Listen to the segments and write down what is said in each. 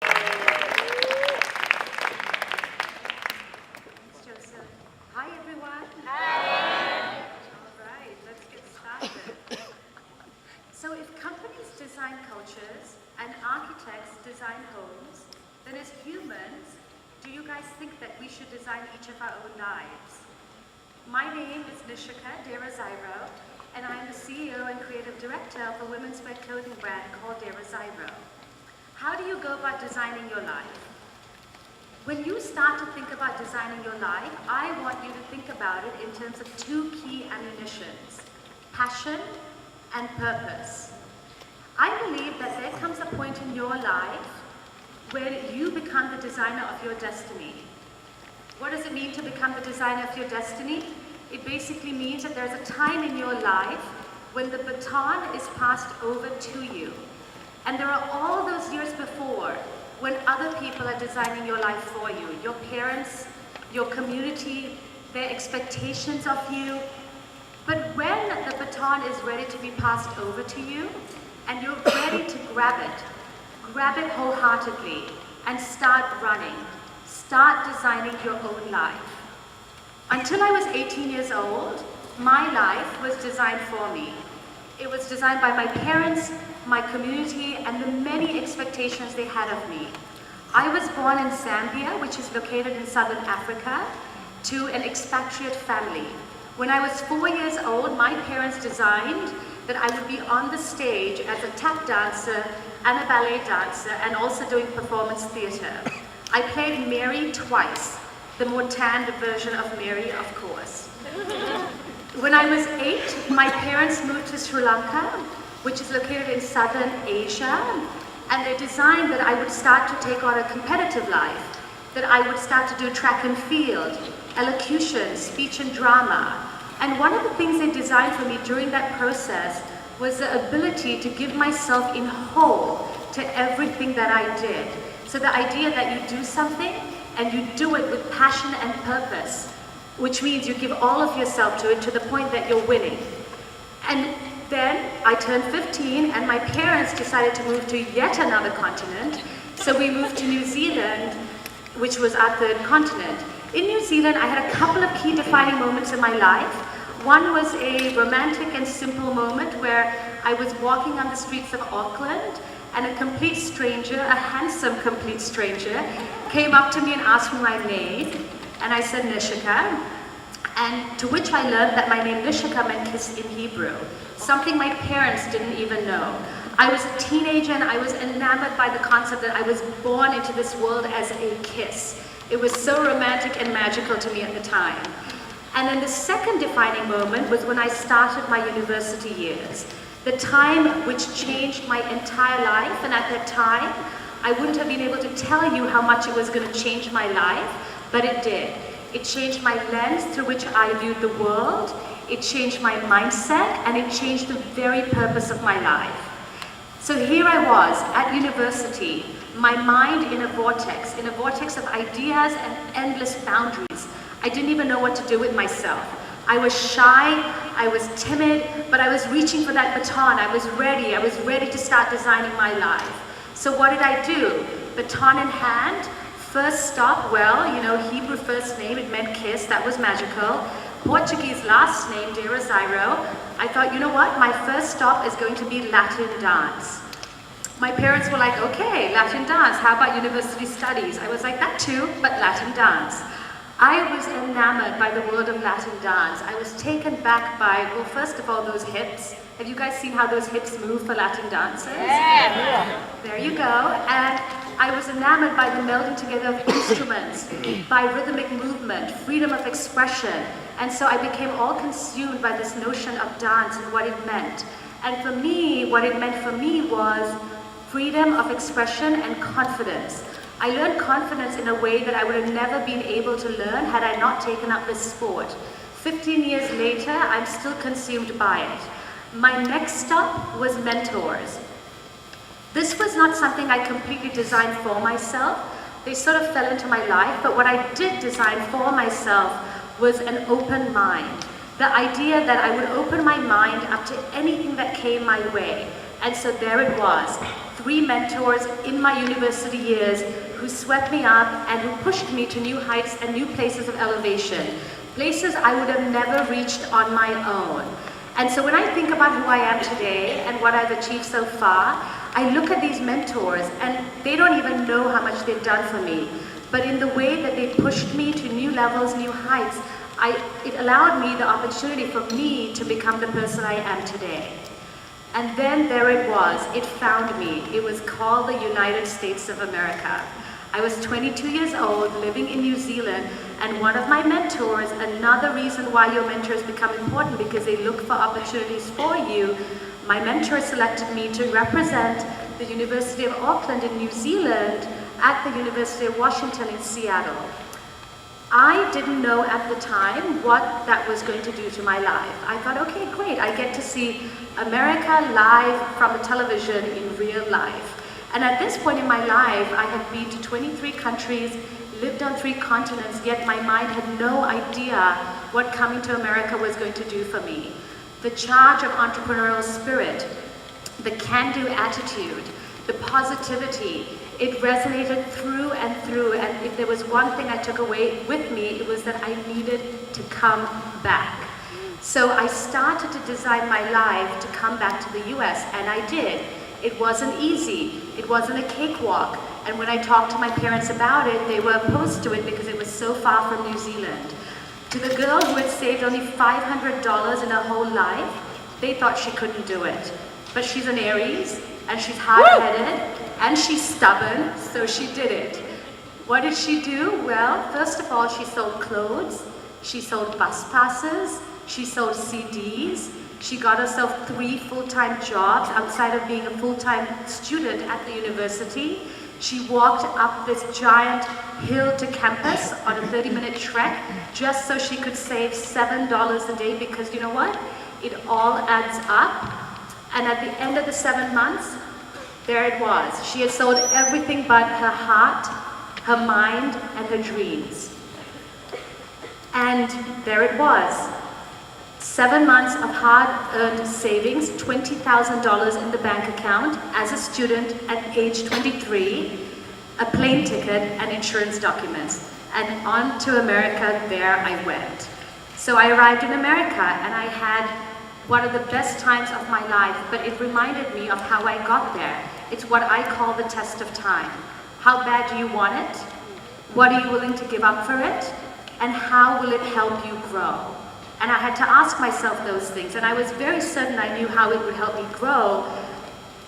Hi, everyone. Hi. All right, let's get started. So if companies design cultures and architects design homes, then as humans, do you guys think that we should design each of our own lives? My name is Nishika Derazairo, and I am the CEO and creative director of a women's wear clothing brand called Derazairo. How do you go about designing your life? When you start to think about designing your life, I want you to think about it in terms of two key ammunitions: passion and purpose. I believe that there comes a point in your life where you become the designer of your destiny. What does it mean to become the designer of your destiny? It basically means that there's a time in your life when the baton is passed over to you. And there are all those years before when other people are designing your life for you. Your parents, your community, their expectations of you. But when the baton is ready to be passed over to you, and you're ready to grab it wholeheartedly, and start running. Start designing your own life. Until I was 18 years old, my life was designed for me. It was designed by my parents, my community, and the many expectations they had of me. I was born in Zambia, which is located in southern Africa, to an expatriate family. When I was 4 years old, my parents designed that I would be on the stage as a tap dancer and a ballet dancer, and also doing performance theater. I played Mary twice, the more tanned version of Mary, of course. When I was 8, my parents moved to Sri Lanka, which is located in southern Asia, and they designed that I would start to take on a competitive life, that I would start to do track and field, elocution, speech and drama. And one of the things they designed for me during that process was the ability to give myself in whole to everything that I did. So the idea that you do something and you do it with passion and purpose, which means you give all of yourself to it to the point that you're winning. And then I turned 15 and my parents decided to move to yet another continent. So we moved to New Zealand, which was our third continent. In New Zealand, I had a couple of key defining moments in my life. One was a romantic and simple moment where I was walking on the streets of Auckland and a complete stranger, a handsome complete stranger, came up to me and asked me my name. And I said Nishika. And to which I learned that my name Nishika meant kiss in Hebrew, something my parents didn't even know. I was a teenager and I was enamored by the concept that I was born into this world as a kiss. It was so romantic and magical to me at the time. And then the second defining moment was when I started my university years. The time which changed my entire life, and at that time, I wouldn't have been able to tell you how much it was going to change my life, but it did. It changed my lens through which I viewed the world, it changed my mindset, and it changed the very purpose of my life. So here I was at university, my mind in a vortex of ideas and endless boundaries. I didn't even know what to do with myself. I was shy, I was timid, but I was reaching for that baton. I was ready to start designing my life. So what did I do? Baton in hand, first stop, well, you know, Hebrew first name, it meant kiss, that was magical. Portuguese last name, Derazairo. I thought, you know what, my first stop is going to be Latin dance. My parents were like, okay, Latin dance, how about university studies? I was like, that too, but Latin dance. I was enamored by the world of Latin dance. I was taken back by, well, first of all, those hips. Have you guys seen how those hips move for Latin dancers? Yeah. There you go. And I was enamored by the melding together of instruments, by rhythmic movement, freedom of expression. And so I became all consumed by this notion of dance and what it meant. And for me, what it meant for me was freedom of expression and confidence. I learned confidence in a way that I would have never been able to learn had I not taken up this sport. 15 years later, I'm still consumed by it. My next stop was mentors. This was not something I completely designed for myself. They sort of fell into my life, but what I did design for myself was an open mind. The idea that I would open my mind up to anything that came my way, And so there it was, 3 mentors in my university years who swept me up and who pushed me to new heights and new places of elevation, places I would have never reached on my own. And so when I think about who I am today and what I've achieved so far, I look at these mentors and they don't even know how much they've done for me. But in the way that they pushed me to new levels, new heights, it allowed me the opportunity for me to become the person I am today. And then there it was, it found me. It was called the United States of America. I was 22 years old, living in New Zealand, and one of my mentors, another reason why your mentors become important because they look for opportunities for you, my mentor selected me to represent the University of Auckland in New Zealand at the University of Washington in Seattle. I didn't know at the time what that was going to do to my life. I thought, okay, great, I get to see America live from a television in real life. And at this point in my life, I had been to 23 countries, lived on 3 continents, yet my mind had no idea what coming to America was going to do for me. The charge of entrepreneurial spirit, the can-do attitude, the positivity, it resonated through and through, and if there was one thing I took away with me, it was that I needed to come back. So I started to design my life to come back to the US, and I did. It wasn't easy, it wasn't a cakewalk, and when I talked to my parents about it, they were opposed to it because it was so far from New Zealand. To the girl who had saved only $500 in her whole life, they thought she couldn't do it. But she's an Aries, and she's hard-headed, and she's stubborn, so she did it. What did she do? Well, first of all, she sold clothes, she sold bus passes, she sold CDs, she got herself 3 full-time jobs outside of being a full-time student at the university. She walked up this giant hill to campus on a 30-minute trek just so she could save $7 a day because you know what? It all adds up. And at the end of the 7 months, there it was. She had sold everything but her heart, her mind, and her dreams. And there it was. 7 months of hard-earned savings, $20,000 in the bank account as a student at age 23, a plane ticket and insurance documents. And on to America, there I went. So I arrived in America and I had one of the best times of my life, but it reminded me of how I got there. It's what I call the test of time. How bad do you want it? What are you willing to give up for it? And how will it help you grow? And I had to ask myself those things, and I was very certain I knew how it would help me grow,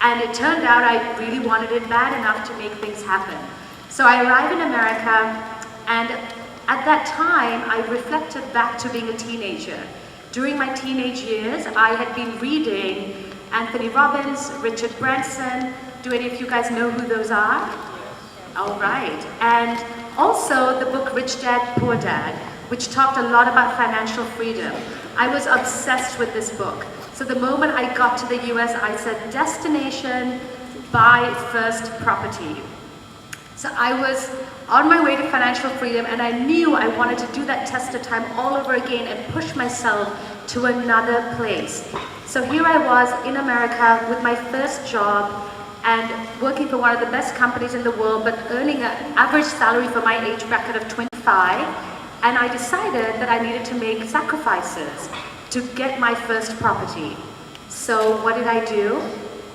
and it turned out I really wanted it bad enough to make things happen. So I arrived in America, and at that time, I reflected back to being a teenager. During my teenage years, I had been reading Anthony Robbins, Richard Branson. Do any of you guys know who those are? All right. And also the book Rich Dad, Poor Dad, which talked a lot about financial freedom. I was obsessed with this book. So the moment I got to the US, I said, destination, buy first property. So I was on my way to financial freedom, and I knew I wanted to do that test of time all over again and push myself to another place. So here I was in America with my first job and working for one of the best companies in the world, but earning an average salary for my age bracket of 25. And I decided that I needed to make sacrifices to get my first property. So what did I do?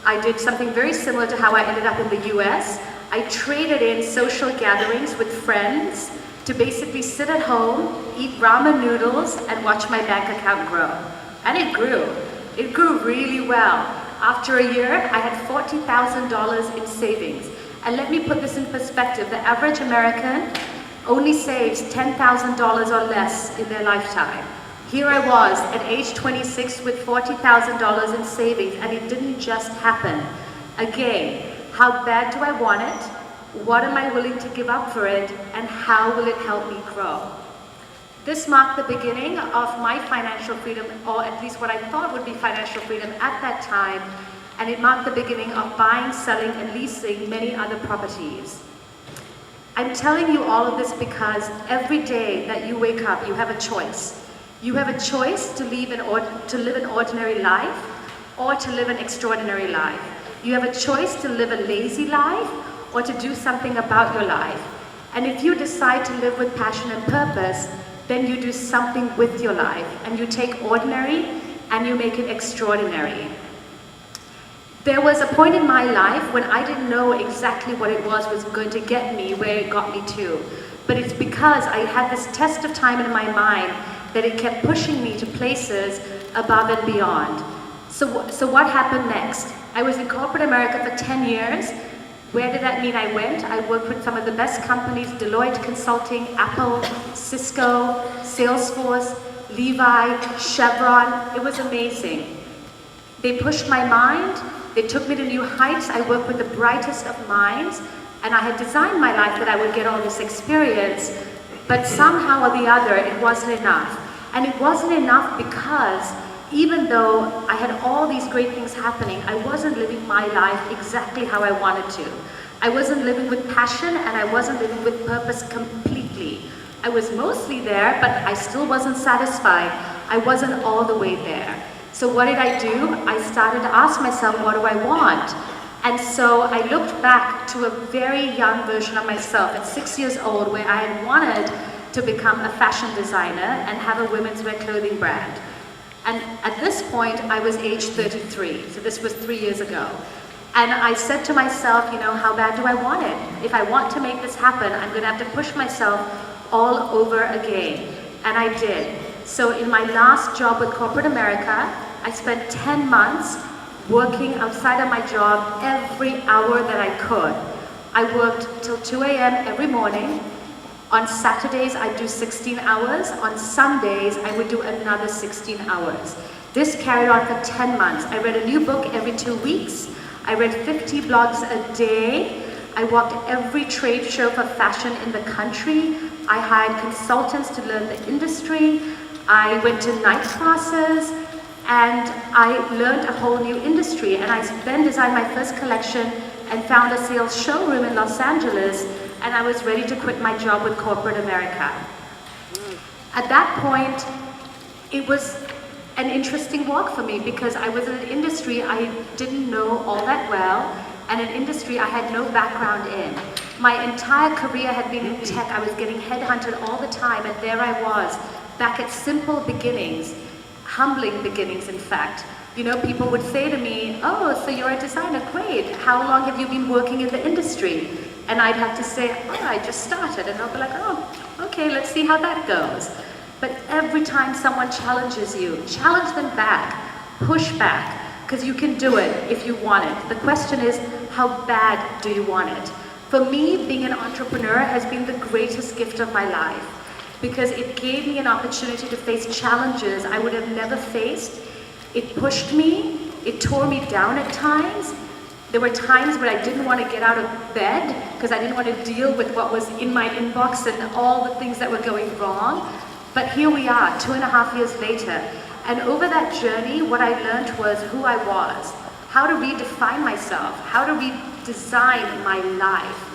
I did something very similar to how I ended up in the US. I traded in social gatherings with friends to basically sit at home, eat ramen noodles, and watch my bank account grow. And it grew. It grew really well. After a year, I had $40,000 in savings. And let me put this in perspective. The average American only saves $10,000 or less in their lifetime. Here I was at age 26 with $40,000 in savings, and it didn't just happen. Again, how bad do I want it? What am I willing to give up for it? And how will it help me grow? This marked the beginning of my financial freedom, or at least what I thought would be financial freedom at that time, and it marked the beginning of buying, selling, and leasing many other properties. I'm telling you all of this because every day that you wake up, you have a choice. You have a choice to live an ordinary life, or to live an extraordinary life. You have a choice to live a lazy life or to do something about your life. And if you decide to live with passion and purpose, then you do something with your life and you take ordinary and you make it extraordinary. There was a point in my life when I didn't know exactly what it was going to get me where it got me to. But it's because I had this test of time in my mind that it kept pushing me to places above and beyond. So what happened next? I was in corporate America for 10 years. Where did that mean I went? I worked with some of the best companies, Deloitte Consulting, Apple, Cisco, Salesforce, Levi, Chevron. It was amazing. They pushed my mind. They took me to new heights. I worked with the brightest of minds, and I had designed my life that I would get all this experience, but somehow or the other, it wasn't enough. And it wasn't enough because even though I had all these great things happening, I wasn't living my life exactly how I wanted to. I wasn't living with passion and I wasn't living with purpose completely. I was mostly there, but I still wasn't satisfied. I wasn't all the way there. So what did I do? I started to ask myself, what do I want? And so I looked back to a very young version of myself at 6 years old where I had wanted to become a fashion designer and have a women's wear clothing brand. And at this point, I was age 33, so this was 3 years ago. And I said to myself, you know, how bad do I want it? If I want to make this happen, I'm gonna have to push myself all over again. And I did. So in my last job with corporate America, I spent 10 months working outside of my job every hour that I could. I worked till 2 a.m. every morning. On Saturdays, I'd do 16 hours. On Sundays, I would do another 16 hours. This carried on for 10 months. I read a new book every 2 weeks. I read 50 blogs a day. I walked every trade show for fashion in the country. I hired consultants to learn the industry. I went to night classes, and I learned a whole new industry. And I then designed my first collection and found a sales showroom in Los Angeles, and I was ready to quit my job with corporate America. At that point, it was an interesting walk for me because I was in an industry I didn't know all that well, and an industry I had no background in. My entire career had been in tech. I was getting headhunted all the time, and there I was, back at simple beginnings, humbling beginnings, in fact. You know, people would say to me, oh, so you're a designer, great. How long have you been working in the industry? And I'd have to say, oh, I just started. And they'll be like, oh, okay, let's see how that goes. But every time someone challenges you, challenge them back, push back, because you can do it if you want it. The question is, how bad do you want it? For me, being an entrepreneur has been the greatest gift of my life because it gave me an opportunity to face challenges I would have never faced. It pushed me, it tore me down at times. There were times when I didn't want to get out of bed because I didn't want to deal with what was in my inbox and all the things that were going wrong. But here we are, 2.5 years later. And over that journey, what I learned was who I was, how to redefine myself, how to redesign my life.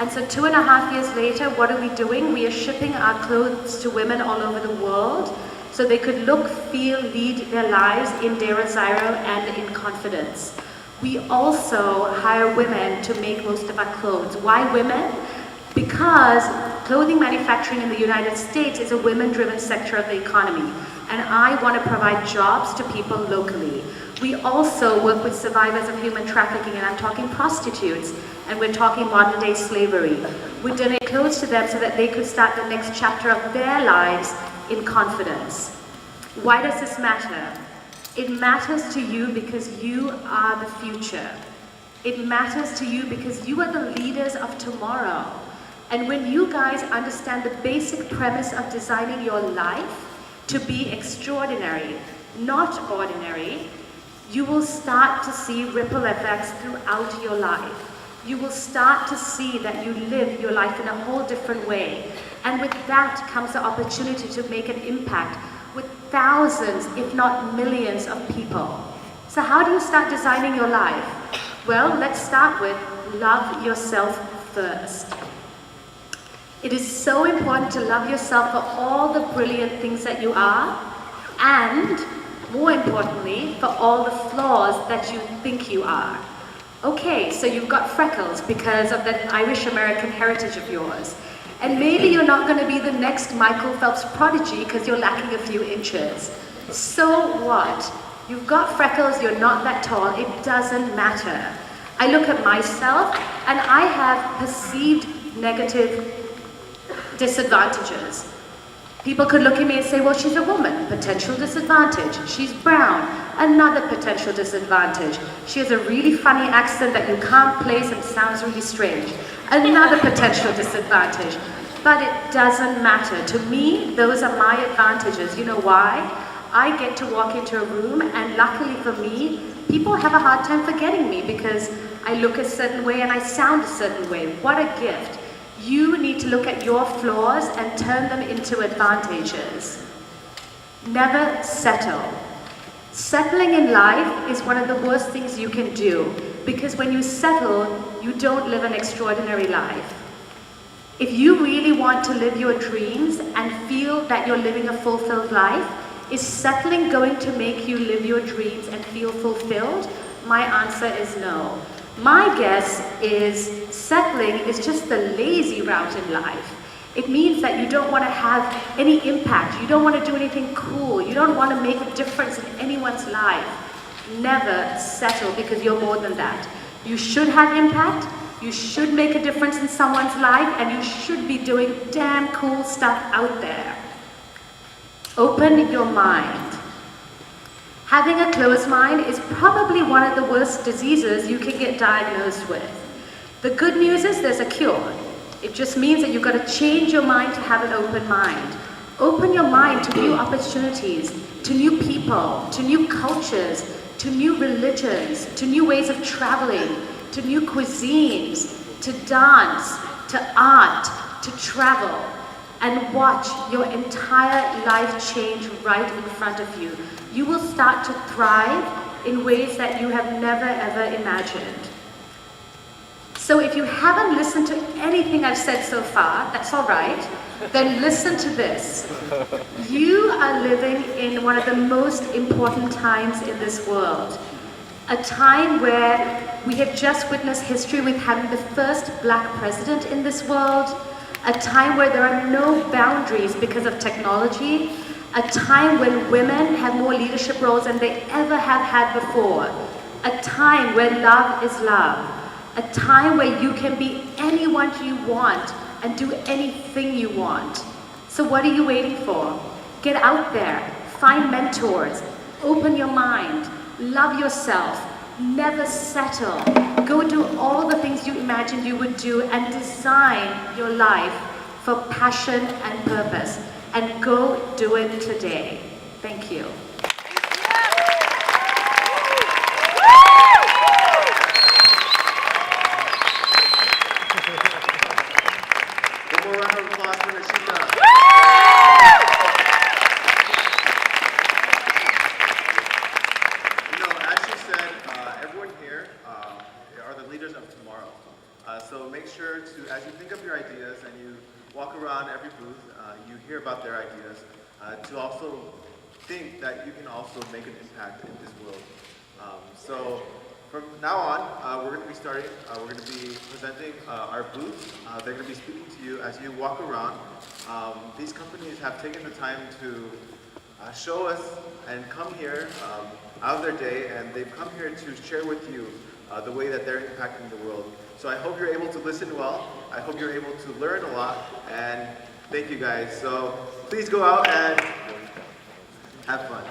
And so 2.5 years later, what are we doing? We are shipping our clothes to women all over the world so they could look, feel, lead their lives in Desiree and in confidence. We also hire women to make most of our clothes. Why women? Because clothing manufacturing in the United States is a women-driven sector of the economy, and I want to provide jobs to people locally. We also work with survivors of human trafficking, and I'm talking prostitutes, and we're talking modern-day slavery. We donate clothes to them so that they could start the next chapter of their lives in confidence. Why does this matter? It matters to you because you are the future. It matters to you because you are the leaders of tomorrow. And when you guys understand the basic premise of designing your life to be extraordinary, not ordinary, you will start to see ripple effects throughout your life. You will start to see that you live your life in a whole different way. And with that comes the opportunity to make an impact with thousands, if not millions of people. So how do you start designing your life? Well, let's start with love yourself first. It is so important to love yourself for all the brilliant things that you are and more importantly, for all the flaws that you think you are. Okay, so you've got freckles because of that Irish-American heritage of yours. And maybe you're not going to be the next Michael Phelps prodigy because you're lacking a few inches. So what? You've got freckles, you're not that tall, it doesn't matter. I look at myself and I have perceived negative disadvantages. People could look at me and say, well, she's a woman, potential disadvantage. She's brown, another potential disadvantage. She has a really funny accent that you can't place and sounds really strange. Another potential disadvantage. But it doesn't matter. To me, those are my advantages. You know why? I get to walk into a room, and luckily for me, people have a hard time forgetting me because I look a certain way and I sound a certain way. What a gift. You need to look at your flaws and turn them into advantages. Never settle. Settling in life is one of the worst things you can do because when you settle, you don't live an extraordinary life. If you really want to live your dreams and feel that you're living a fulfilled life, is settling going to make you live your dreams and feel fulfilled? My answer is no. My guess is settling is just the lazy route in life. It means that you don't want to have any impact. You don't want to do anything cool. You don't want to make a difference in anyone's life. Never settle because you're more than that. You should have impact. You should make a difference in someone's life, and you should be doing damn cool stuff out there. Open your mind. Having a closed mind is probably one of the worst diseases you can get diagnosed with. The good news is there's a cure. It just means that you've got to change your mind to have an open mind. Open your mind to new opportunities, to new people, to new cultures, to new religions, to new ways of traveling, to new cuisines, to dance, to art, to travel, and watch your entire life change right in front of you. You will start to thrive in ways that you have never ever imagined. So if you haven't listened to anything I've said so far, that's all right, then listen to this. You are living in one of the most important times in this world. A time where we have just witnessed history with having the first black president in this world, a time where there are no boundaries because of technology, a time when women have more leadership roles than they ever have had before, a time where love is love, a time where you can be anyone you want and do anything you want. So what are you waiting for? Get out there, find mentors, open your mind, love yourself, never settle. Go do all the things you imagined you would do and design your life for passion and purpose. And go do it today. Thank you. One more round of applause for Nishika. You know, as she said, everyone here are the leaders of tomorrow. So make sure to, as you think of your ideas and you walk around every booth, you hear about their ideas, to also think that you can also make an impact in this world. So from now on, we're going to be starting, we're going to be presenting our booths. They're going to be speaking to you as you walk around. These companies have taken the time to show us and come here out of their day, and they've come here to share with you the way that they're impacting the world. So I hope you're able to listen well. I hope you're able to learn a lot, and thank you guys. So please go out and have fun.